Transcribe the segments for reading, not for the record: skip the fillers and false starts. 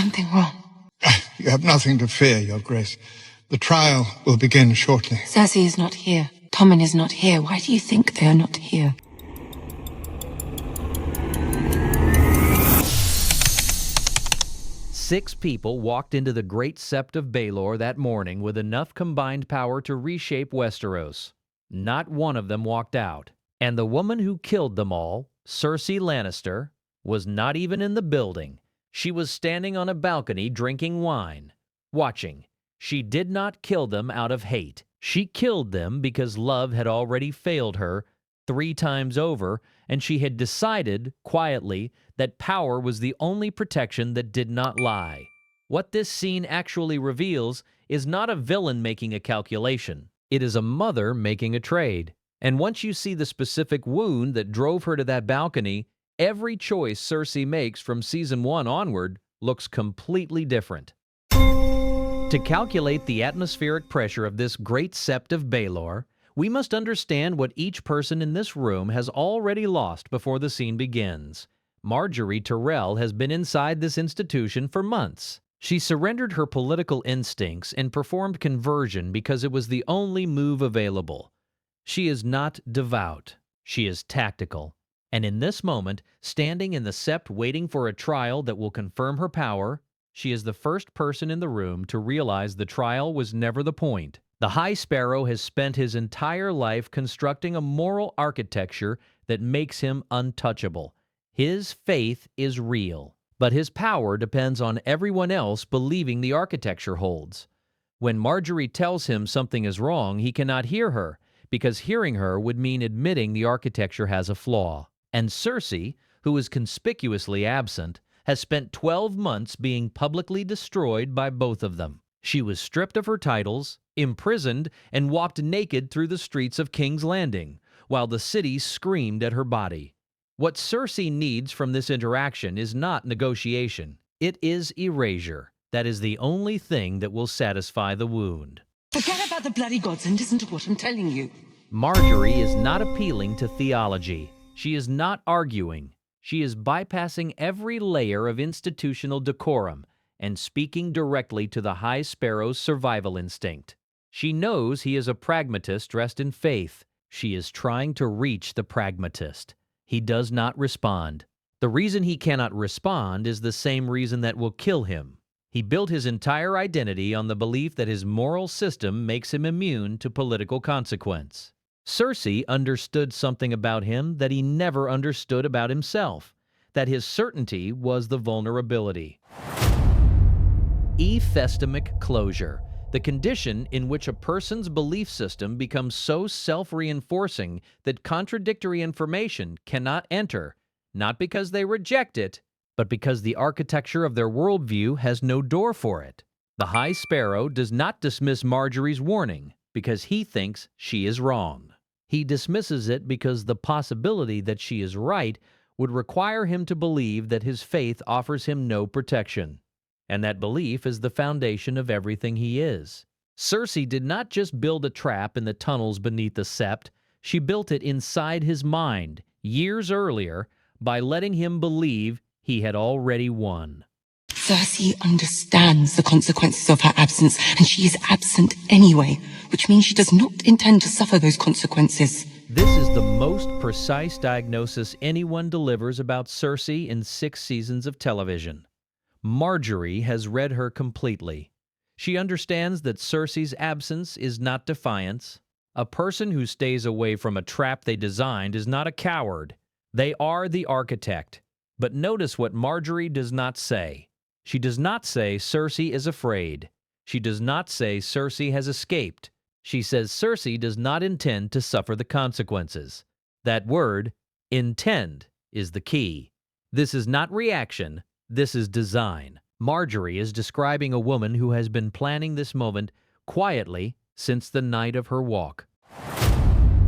something wrong? You have nothing to fear, Your Grace. The trial will begin shortly. Cersei is not here. Tommen is not here. Why do you think they are not here? Six people walked into the Great Sept of Baelor that morning with enough combined power to reshape Westeros. Not one of them walked out. And the woman who killed them all, Cersei Lannister, was not even in the building. She was standing on a balcony drinking wine, watching. She did not kill them out of hate. She killed them because love had already failed her 3 times over, and she had decided, quietly, that power was the only protection that did not lie. What this scene actually reveals is not a villain making a calculation. It is a mother making a trade. And once you see the specific wound that drove her to that balcony, every choice Cersei makes from Season 1 onward looks completely different. To calculate the atmospheric pressure of this Great Sept of Baelor, we must understand what each person in this room has already lost before the scene begins. Margaery Tyrell has been inside this institution for months. She surrendered her political instincts and performed conversion because it was the only move available. She is not devout. She is tactical. And in this moment, standing in the sept waiting for a trial that will confirm her power, she is the first person in the room to realize the trial was never the point. The High Sparrow has spent his entire life constructing a moral architecture that makes him untouchable. His faith is real, but his power depends on everyone else believing the architecture holds. When Margaery tells him something is wrong, he cannot hear her, because hearing her would mean admitting the architecture has a flaw. And Cersei, who is conspicuously absent, has spent 12 months being publicly destroyed by both of them. She was stripped of her titles, imprisoned, and walked naked through the streets of King's Landing, while the city screamed at her body. What Cersei needs from this interaction is not negotiation. It is erasure. That is the only thing that will satisfy the wound. Forget about the bloody gods and listen to what I'm telling you. Margaery is not appealing to theology. She is not arguing. She is bypassing every layer of institutional decorum and speaking directly to the High Sparrow's survival instinct. She knows he is a pragmatist dressed in faith. She is trying to reach the pragmatist. He does not respond. The reason he cannot respond is the same reason that will kill him. He built his entire identity on the belief that his moral system makes him immune to political consequence. Cersei understood something about him that he never understood about himself, that his certainty was the vulnerability. Ephestemic closure, the condition in which a person's belief system becomes so self-reinforcing that contradictory information cannot enter, not because they reject it, but because the architecture of their worldview has no door for it. The High Sparrow does not dismiss Margaery's warning because he thinks she is wrong. He dismisses it because the possibility that she is right would require him to believe that his faith offers him no protection. And that belief is the foundation of everything he is. Cersei did not just build a trap in the tunnels beneath the sept, she built it inside his mind, years earlier, by letting him believe he had already won. Cersei understands the consequences of her absence, and she is absent anyway, which means she does not intend to suffer those consequences. This is the most precise diagnosis anyone delivers about Cersei in 6 seasons of television. Margaery has read her completely. She understands that Cersei's absence is not defiance. A person who stays away from a trap they designed is not a coward. They are the architect. But notice what Margaery does not say. She does not say Cersei is afraid. She does not say Cersei has escaped. She says Cersei does not intend to suffer the consequences. That word, intend, is the key. This is not reaction. This is design. Margaery is describing a woman who has been planning this moment quietly since the night of her walk.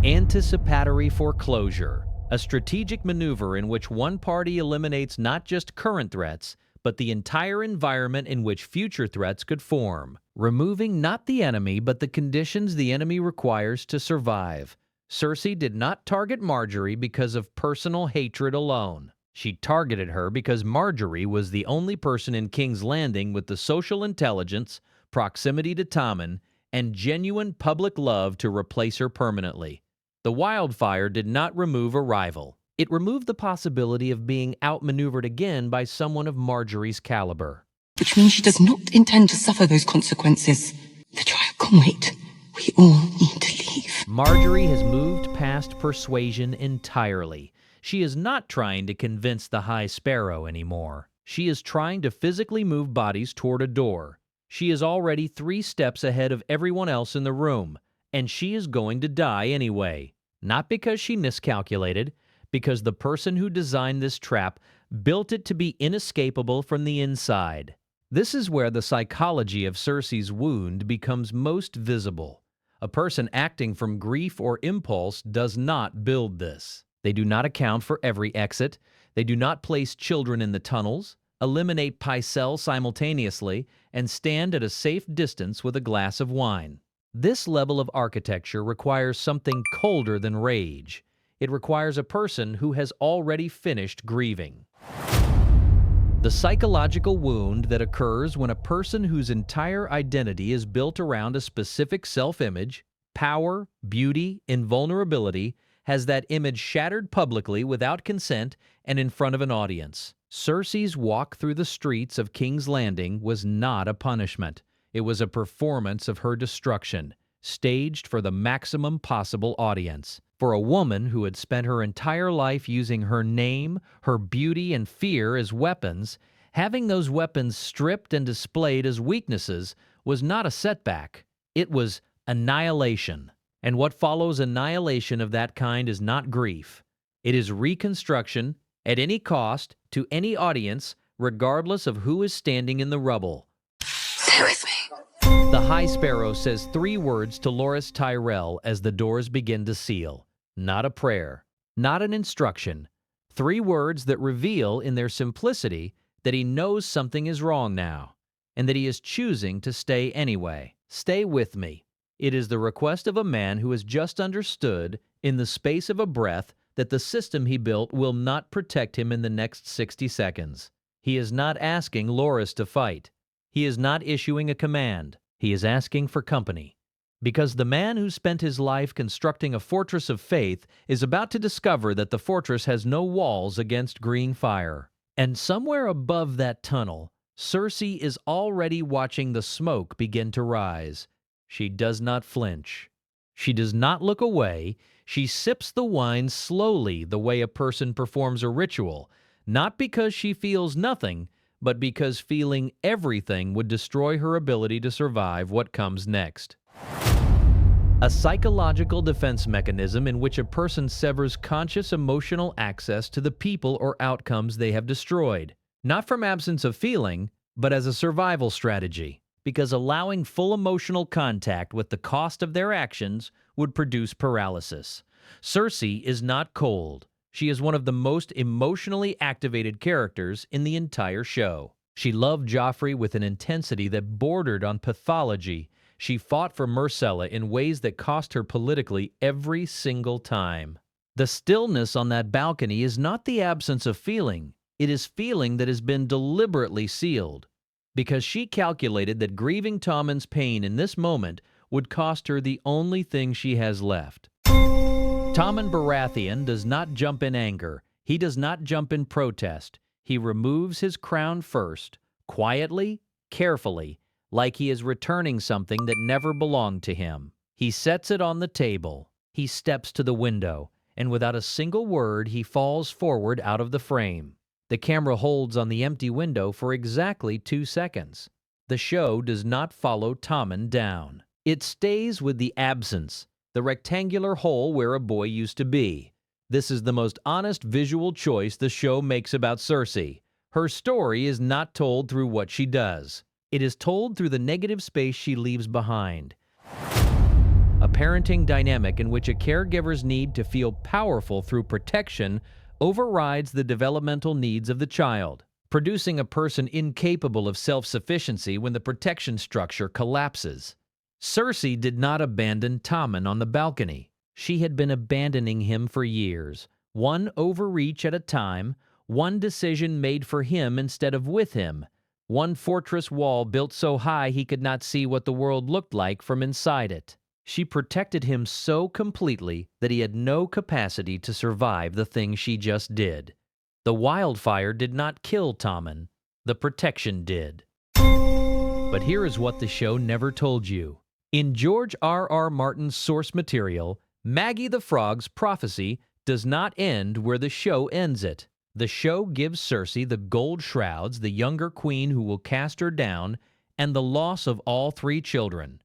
Anticipatory foreclosure, a strategic maneuver in which one party eliminates not just current threats, but the entire environment in which future threats could form, removing not the enemy but the conditions the enemy requires to survive. Cersei did not target Margaery because of personal hatred alone. She targeted her because Margaery was the only person in King's Landing with the social intelligence, proximity to Tommen, and genuine public love to replace her permanently. The wildfire did not remove a rival. It removed the possibility of being outmaneuvered again by someone of Margaery's caliber. Which means she does not intend to suffer those consequences. The trial can wait. We all need to leave. Margaery has moved past persuasion entirely. She is not trying to convince the High Sparrow anymore. She is trying to physically move bodies toward a door. She is already 3 steps ahead of everyone else in the room, and she is going to die anyway. Not because she miscalculated, because the person who designed this trap built it to be inescapable from the inside. This is where the psychology of Cersei's wound becomes most visible. A person acting from grief or impulse does not build this. They do not account for every exit. They do not place children in the tunnels, eliminate Pycelle simultaneously, and stand at a safe distance with a glass of wine. This level of architecture requires something colder than rage. It requires a person who has already finished grieving. The psychological wound that occurs when a person whose entire identity is built around a specific self-image, power, beauty, invulnerability, has that image shattered publicly without consent and in front of an audience. Cersei's walk through the streets of King's Landing was not a punishment. It was a performance of her destruction, staged for the maximum possible audience. For a woman who had spent her entire life using her name, her beauty, and fear as weapons, having those weapons stripped and displayed as weaknesses was not a setback. It was annihilation. And what follows annihilation of that kind is not grief. It is reconstruction at any cost to any audience, regardless of who is standing in the rubble. Stay with me. The High Sparrow says 3 words to Loras Tyrell as the doors begin to seal. Not a prayer, not an instruction. 3 words that reveal in their simplicity that he knows something is wrong now, and that he is choosing to stay anyway. Stay with me. It is the request of a man who has just understood, in the space of a breath, that the system he built will not protect him in the next 60 seconds. He is not asking Loras to fight. He is not issuing a command. He is asking for company. Because the man who spent his life constructing a fortress of faith is about to discover that the fortress has no walls against green fire. And somewhere above that tunnel, Cersei is already watching the smoke begin to rise. She does not flinch. She does not look away. She sips the wine slowly, the way a person performs a ritual, not because she feels nothing, but because feeling everything would destroy her ability to survive what comes next. A psychological defense mechanism in which a person severs conscious emotional access to the people or outcomes they have destroyed, not from absence of feeling, but as a survival strategy, because allowing full emotional contact with the cost of their actions would produce paralysis. Cersei is not cold. She is one of the most emotionally activated characters in the entire show. She loved Joffrey with an intensity that bordered on pathology. She fought for Myrcella in ways that cost her politically every single time. The stillness on that balcony is not the absence of feeling. It is feeling that has been deliberately sealed, because she calculated that grieving Tommen's pain in this moment would cost her the only thing she has left. Tommen Baratheon does not jump in anger. He does not jump in protest. He removes his crown first, quietly, carefully, like he is returning something that never belonged to him. He sets it on the table. He steps to the window, and without a single word, he falls forward out of the frame. The camera holds on the empty window for exactly 2 seconds. The show does not follow Tommen down. It stays with the absence, the rectangular hole where a boy used to be. This is the most honest visual choice the show makes about Cersei. Her story is not told through what she does. It is told through the negative space she leaves behind. A parenting dynamic in which a caregiver's need to feel powerful through protection overrides the developmental needs of the child, producing a person incapable of self-sufficiency when the protection structure collapses. Cersei did not abandon Tommen on the balcony. She had been abandoning him for years, one overreach at a time, One decision made for him instead of with him. One fortress wall built so high he could not see what the world looked like from inside it. She protected him so completely that he had no capacity to survive the thing she just did. The wildfire did not kill Tommen. The protection did. But here is what the show never told you. In George R.R. Martin's source material, Maggy the Frog's prophecy does not end where the show ends it. The show gives Cersei the gold shrouds, the younger queen who will cast her down, and the loss of all 3 children.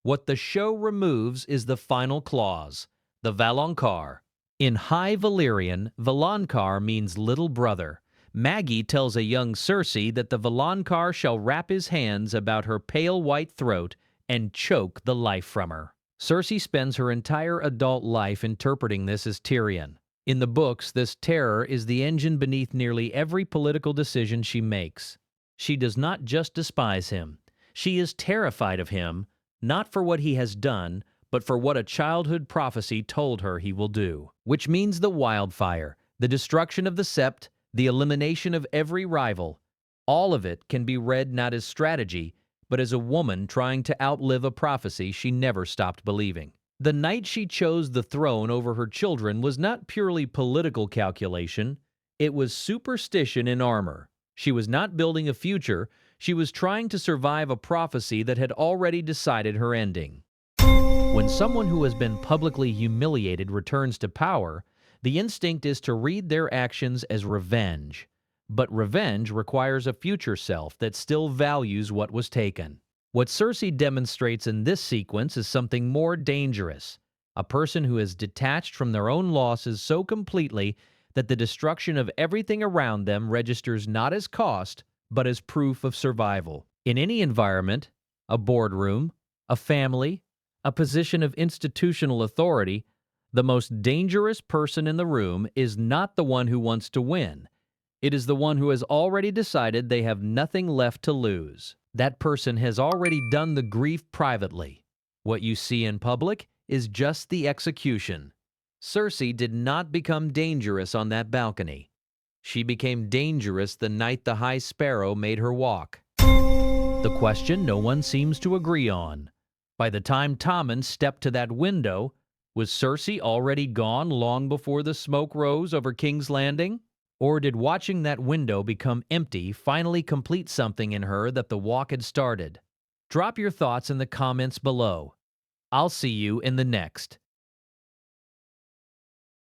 What the show removes is the final clause, the Valonqar. In High Valyrian, Valonqar means little brother. Maggy tells a young Cersei that the Valonqar shall wrap his hands about her pale white throat and choke the life from her. Cersei spends her entire adult life interpreting this as Tyrion. In the books, this terror is the engine beneath nearly every political decision she makes. She does not just despise him. She is terrified of him, not for what he has done, but for what a childhood prophecy told her he will do. Which means the wildfire, the destruction of the Sept, the elimination of every rival. All of it can be read not as strategy, but as a woman trying to outlive a prophecy she never stopped believing. The night she chose the throne over her children was not purely political calculation. It was superstition in armor. She was not building a future. She was trying to survive a prophecy that had already decided her ending. When someone who has been publicly humiliated returns to power, the instinct is to read their actions as revenge. But revenge requires a future self that still values what was taken. What Cersei demonstrates in this sequence is something more dangerous, a person who is detached from their own losses so completely that the destruction of everything around them registers not as cost, but as proof of survival. In any environment, a boardroom, a family, a position of institutional authority, the most dangerous person in the room is not the one who wants to win. It is the one who has already decided they have nothing left to lose. That person has already done the grief privately. What you see in public is just the execution. Cersei did not become dangerous on that balcony. She became dangerous the night the High Sparrow made her walk. The question no one seems to agree on. By the time Tommen stepped to that window, was Cersei already gone long before the smoke rose over King's Landing? Or did watching that window become empty finally complete something in her that the walk had started? Drop your thoughts in the comments below. I'll see you in the next.